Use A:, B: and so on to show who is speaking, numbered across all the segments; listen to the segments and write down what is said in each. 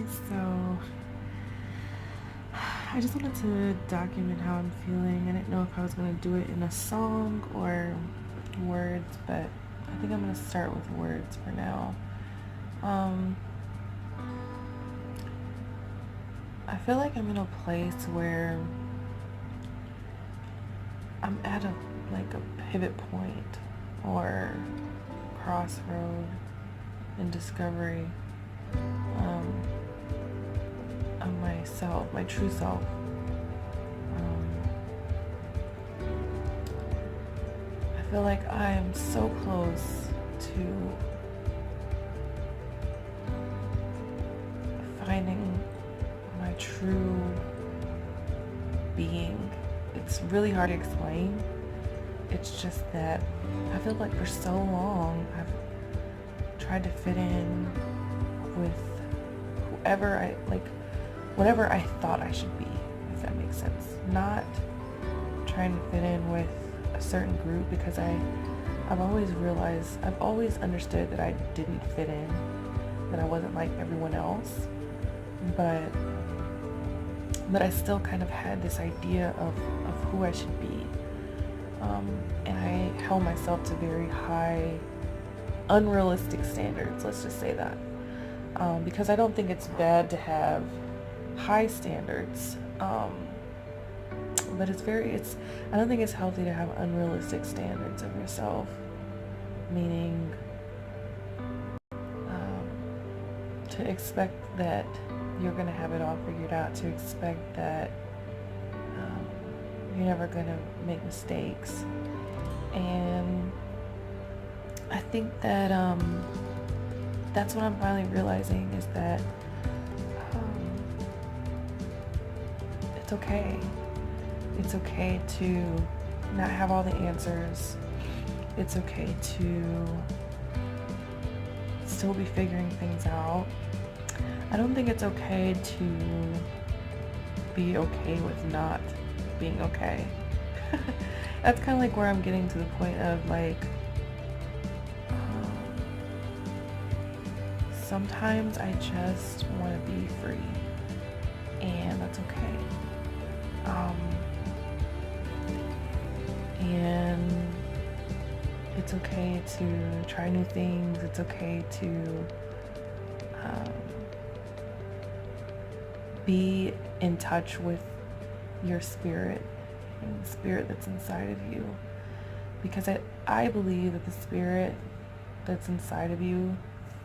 A: So, I just wanted to document how I'm feeling. I didn't know if I was going to do it in a song or words, but I think I'm going to start with words for now. I feel like I'm in a place where I'm at a pivot point or crossroad in discovery of myself, my true self. I feel like I am so close to finding my true being. It's really hard to explain. It's just that I feel like for so long I've tried to fit in with whatever I thought I should be, if that makes sense. Not trying to fit in with a certain group, because I've always understood that I didn't fit in, that I wasn't like everyone else, but I still kind of had this idea of who I should be. And I held myself to very high, unrealistic standards, let's just say that. Because I don't think it's bad to have high standards, but I don't think it's healthy to have unrealistic standards of yourself, meaning to expect that you're going to have it all figured out, to expect that you're never going to make mistakes. And I think that that's what I'm finally realizing, is that it's okay. It's okay to not have all the answers. It's okay to still be figuring things out. I don't think it's okay to be okay with not being okay. That's kind of like where I'm getting to the point of sometimes I just want to be free, and that's okay. And it's okay to try new things. It's okay to be in touch with your spirit and the spirit that's inside of you, because I believe that the spirit that's inside of you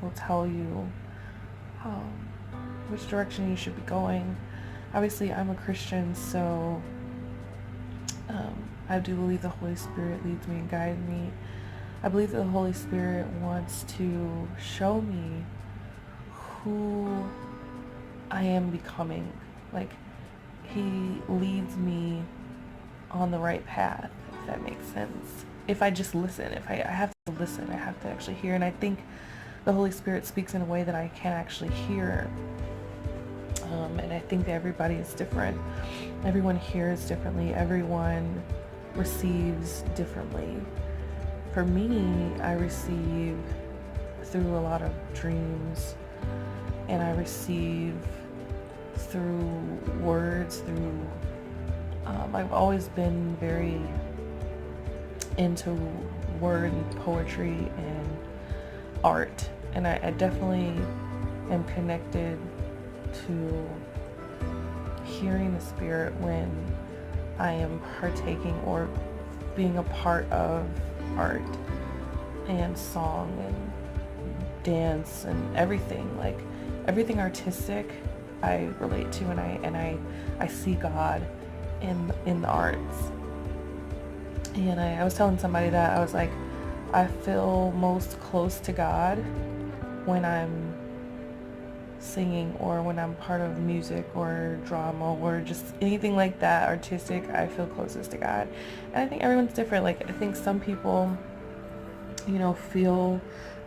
A: will tell you which direction you should be going. Obviously, I'm a Christian, so I do believe the Holy Spirit leads me and guides me. I believe that the Holy Spirit wants to show me who I am becoming. Like, he leads me on the right path, if that makes sense. If I just listen, if I have to listen, I have to actually hear. And I think the Holy Spirit speaks in a way that I can't actually hear. And I think that everybody is different. Everyone hears differently. Everyone receives differently. For me, I receive through a lot of dreams, and I receive through words, I've always been very into word and poetry and art, and I definitely am connected to hearing the spirit when I am partaking or being a part of art and song and dance and everything. Like, everything artistic I relate to, and I see God in the arts. And I was telling somebody that I was like, I feel most close to God when I'm singing, or when I'm part of music or drama or just anything like that artistic. I feel closest to God. And I think everyone's different. Like, I think some people, feel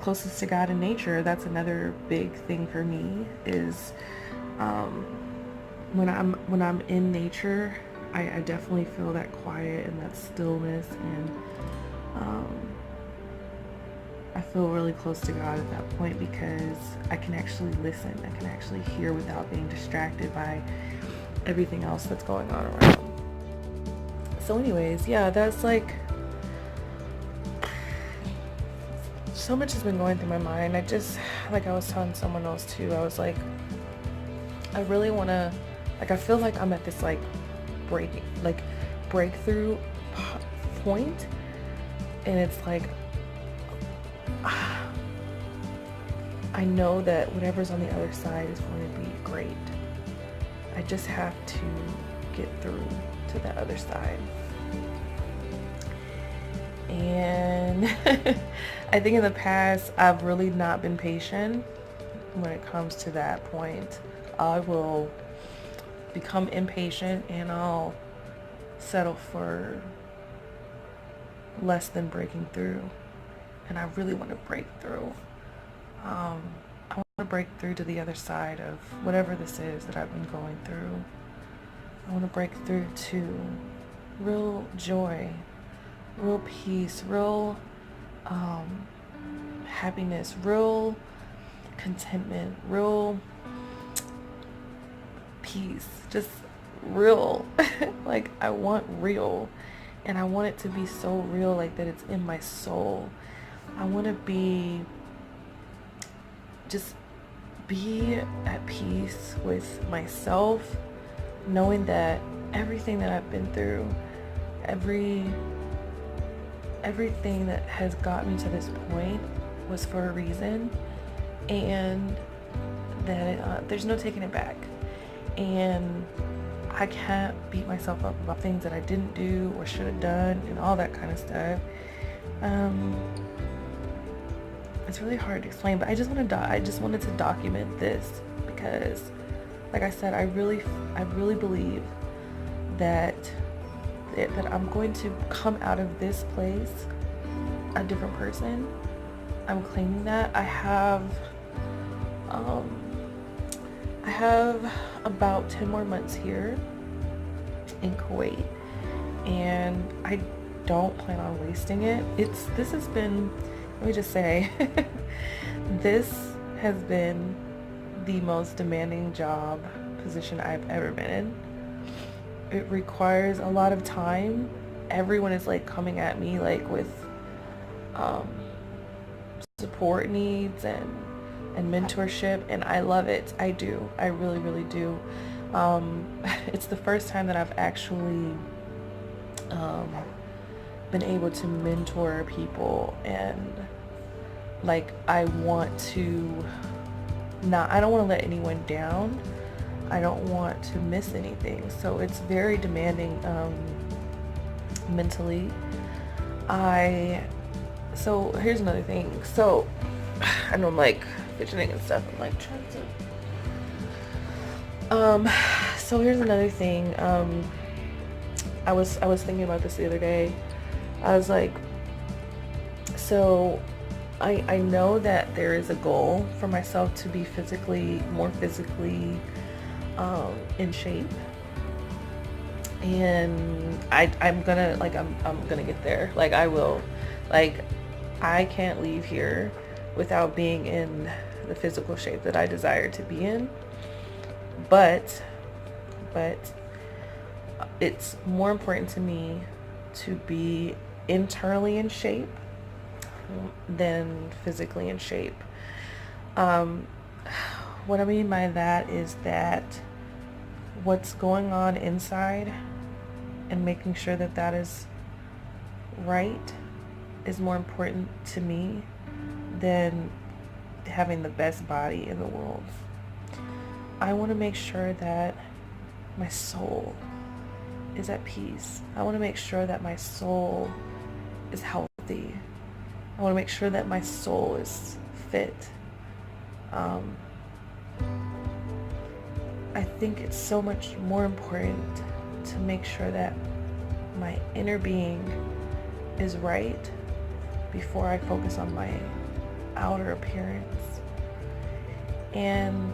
A: closest to God in nature. That's another big thing for me, is when I'm in nature, I definitely feel that quiet and that stillness, and I feel really close to God at that point because I can actually listen. I can actually hear without being distracted by everything else that's going on around. So anyways, yeah, that's like, so much has been going through my mind. I just, like I was telling someone else too, I was like, I really want to, like, I feel like I'm at this like breakthrough point, and it's like, I know that whatever's on the other side is going to be great. I just have to get through to that other side. And I think in the past, I've really not been patient when it comes to that point. I will become impatient and I'll settle for less than breaking through. And I really want to break through. I want to break through to the other side of whatever this is that I've been going through. I want to break through to real joy, real peace, real happiness, real contentment, real peace, just real. Like, I want real, and I want it to be so real, like that it's in my soul. I want to just be at peace with myself, knowing that everything that I've been through, everything that has got me to this point was for a reason, and that there's no taking it back. And I can't beat myself up about things that I didn't do or should have done and all that kind of stuff. It's really hard to explain, but I just wanted to document this because, like I said, I really believe that I'm going to come out of this place a different person. I'm claiming that. I have about 10 more months here in Kuwait, and I don't plan on wasting it. This has been, let me just say, this has been the most demanding job position I've ever been in. It requires a lot of time. Everyone is like coming at me like with support needs and mentorship, and I love it. I do. I really, really do. It's the first time that I've actually been able to mentor people, and like I don't want to let anyone down. I don't want to miss anything. So it's very demanding mentally. So here's another thing. So I know I'm like fidgeting and stuff. I'm like trying to so here's another thing. I was thinking about this the other day. I was like, so I know that there is a goal for myself to be more physically in shape, and I'm gonna get there. Like, I will. Like, I can't leave here without being in the physical shape that I desire to be in. But it's more important to me to be internally in shape than physically in shape. What I mean by that is that what's going on inside and making sure that that is right is more important to me than having the best body in the world. I want to make sure that my soul is at peace. I want to make sure that my soul is healthy. I want to make sure that my soul is fit. I think it's so much more important to make sure that my inner being is right before I focus on my outer appearance. And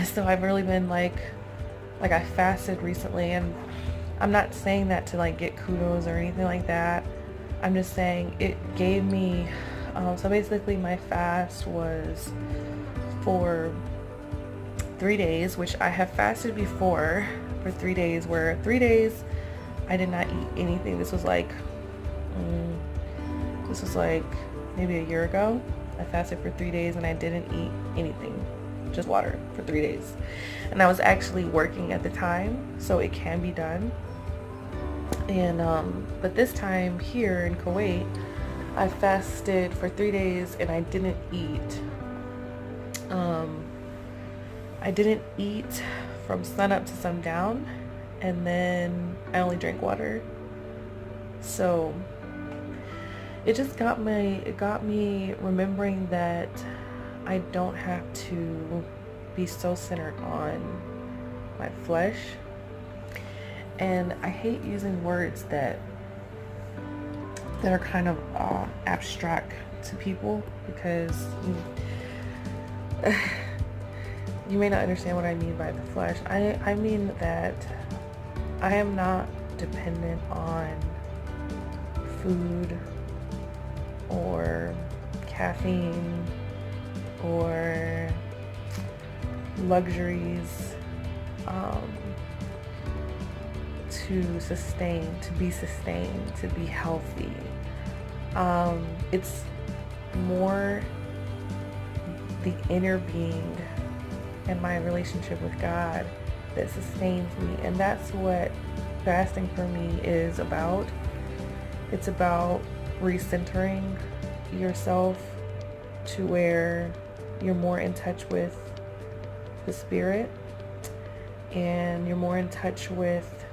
A: so I've really been like I fasted recently, and I'm not saying that to like get kudos or anything like that. I'm just saying it gave me So basically my fast was for 3 days, which I have fasted before for 3 days, where 3 days I did not eat anything. This was like maybe a year ago. I fasted for 3 days and I didn't eat anything, just water for 3 days. And I was actually working at the time, so it can be done. And but this time here in Kuwait, I fasted for 3 days and I didn't eat. I didn't eat from sunup to sundown, and then I only drank water. So it got me remembering that I don't have to be so centered on my flesh. And I hate using words that are kind of abstract to people, because you may not understand what I mean by the flesh. I mean that I am not dependent on food or caffeine or luxuries to be sustained, to be healthy. It's more the inner being and my relationship with God that sustains me. And that's what fasting for me is about. It's about recentering yourself to where you're more in touch with the spirit, and you're more in touch with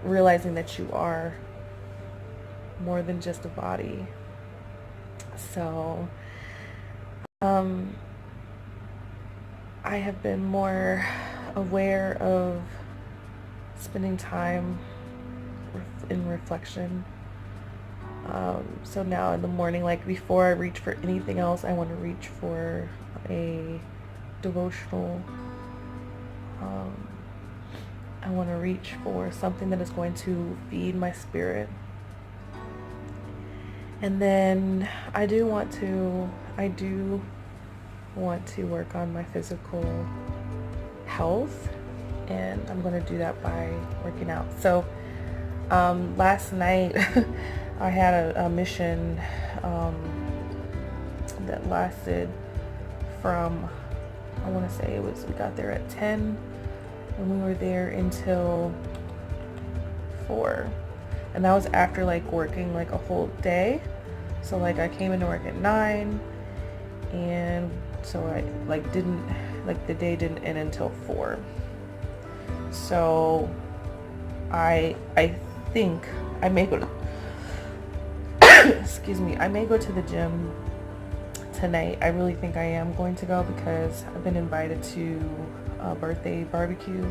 A: realizing that you are more than just a body. So I have been more aware of spending time in reflection. So now in the morning, like before I reach for anything else, I want to reach for a devotional. I want to reach for something that is going to feed my spirit. And then I do want to work on my physical health, and I'm going to do that by working out. So last night I had a mission that lasted from, I want to say we got there at 10 and we were there until 4. And that was after like working like a whole day. So like I came into work at 9, and so I the day didn't end until 4. So I think I may go to excuse me, I may go to the gym tonight. I really think I am going to go because I've been invited to a birthday barbecue,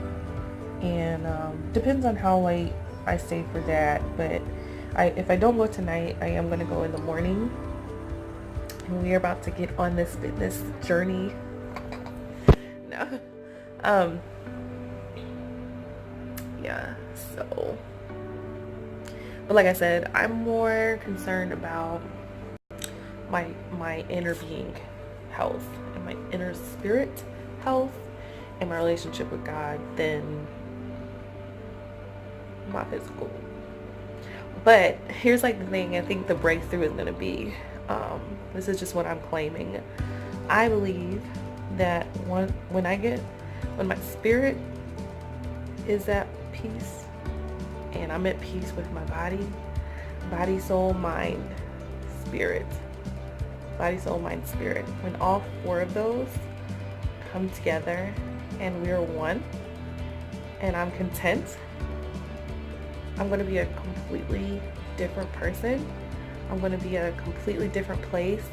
A: and depends on how late I stay for that, but if I don't go tonight, I am going to go in the morning, and we are about to get on this fitness journey. No. Yeah, so, but like I said, I'm more concerned about my inner being health and my inner spirit health and my relationship with God than my physical. But here's like the thing, I think the breakthrough is going to be, this is just what I'm claiming. I believe that when my spirit is at peace, and I'm at peace with my body, soul, mind, spirit. Body, soul, mind, spirit. When all 4 of those come together and we're one, and I'm content, I'm going to be a completely different person. I'm going to be at a completely different place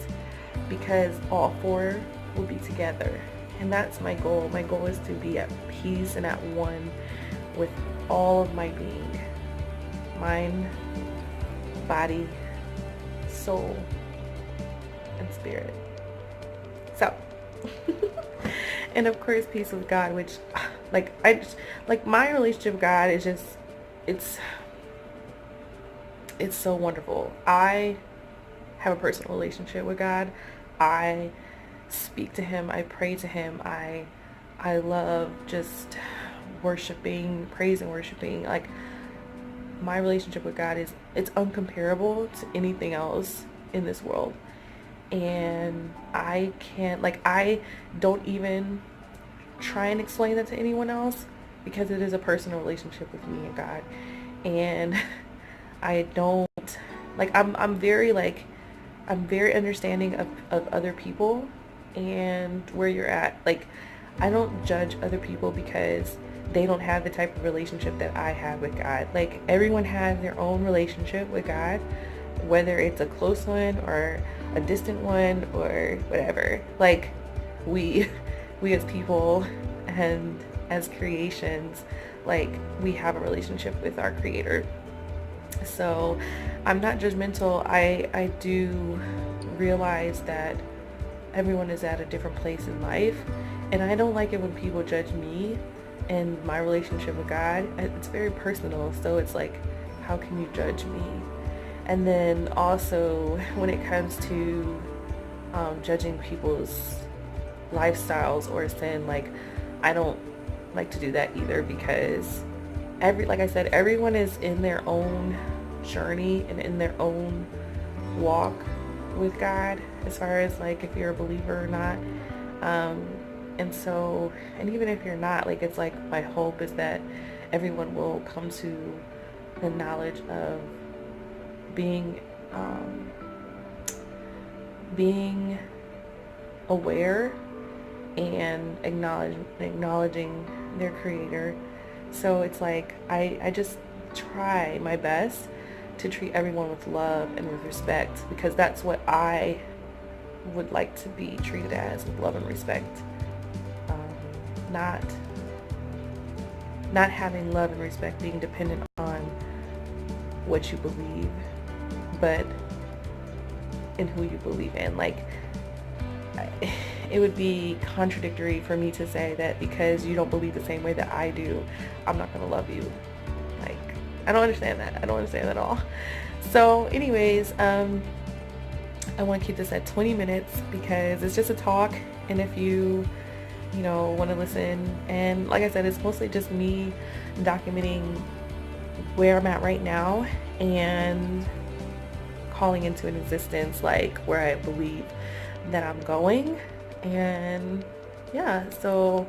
A: because all 4 will be together. And that's my goal. My goal is to be at peace and at one with all of my being. Mind, body, soul, and spirit. So, and of course peace with God, which my relationship with God is just, it's so wonderful. I have a personal relationship with God. I speak to him, I pray to him, I love just worshiping, praising, worshiping. Like, my relationship with God it's uncomparable to anything else in this world. And I can't, like, I don't even try and explain that to anyone else, because it is a personal relationship with me and God. And I don't, like, I'm very, like, I'm very understanding of other people and where you're at. Like, I don't judge other people because they don't have the type of relationship that I have with God. Like, everyone has their own relationship with God, whether it's a close one or a distant one or whatever. Like, we we as people and as creations, like, we have a relationship with our Creator. So I'm not judgmental. I do realize that everyone is at a different place in life, and I don't like it when people judge me and my relationship with God. It's very personal, so it's like, how can you judge me? And then also, when it comes to judging people's lifestyles or sin, like, I don't like to do that either, because like I said, everyone is in their own journey and in their own walk with God, as far as, like, if you're a believer or not. And so, and even if you're not, like, it's like, my hope is that everyone will come to the knowledge of being aware and acknowledging their Creator. So it's like, I just try my best to treat everyone with love and with respect, because that's what I would like to be treated as, with love and respect. Not having love and respect being dependent on what you believe, but in who you believe in. Like, it would be contradictory for me to say that because you don't believe the same way that I do, I'm not gonna love you. Like, I don't understand that. I don't understand that at all. So anyways, I want to keep this at 20 minutes because it's just a talk, and if you want to listen, and like I said, it's mostly just me documenting where I'm at right now and calling into an existence, like, where I believe that I'm going. And yeah, so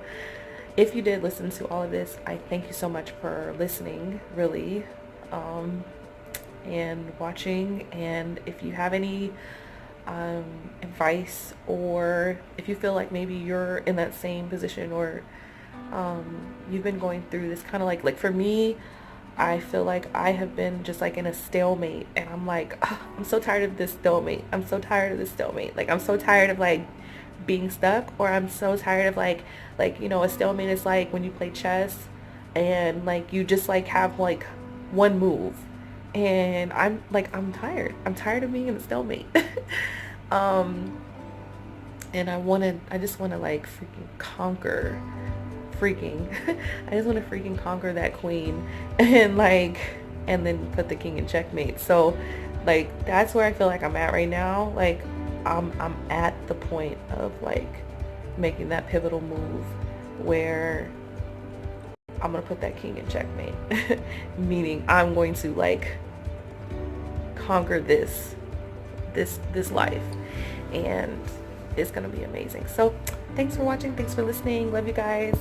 A: if you did listen to all of this, I thank you so much for listening, really, and watching. And if you have any advice, or if you feel like maybe you're in that same position, or you've been going through this kind of, like for me, I feel like I have been just like in a stalemate, and I'm like, oh, I'm so tired of this stalemate. I'm so tired of this stalemate. Like, I'm so tired of, like, being stuck, or I'm so tired of like a stalemate is like when you play chess and, like, you just, like, have, like, one move, and I'm tired. I'm tired of being in a stalemate. And I just want to, like, freaking conquer I just want to freaking conquer that queen, and, like, and then put the king in checkmate. So, like, that's where I feel like I'm at right now. Like, I'm at the point of, like, making that pivotal move where I'm gonna put that king in checkmate. Meaning, I'm going to, like, conquer this life, and it's gonna be amazing. So thanks for watching, thanks for listening, love you guys.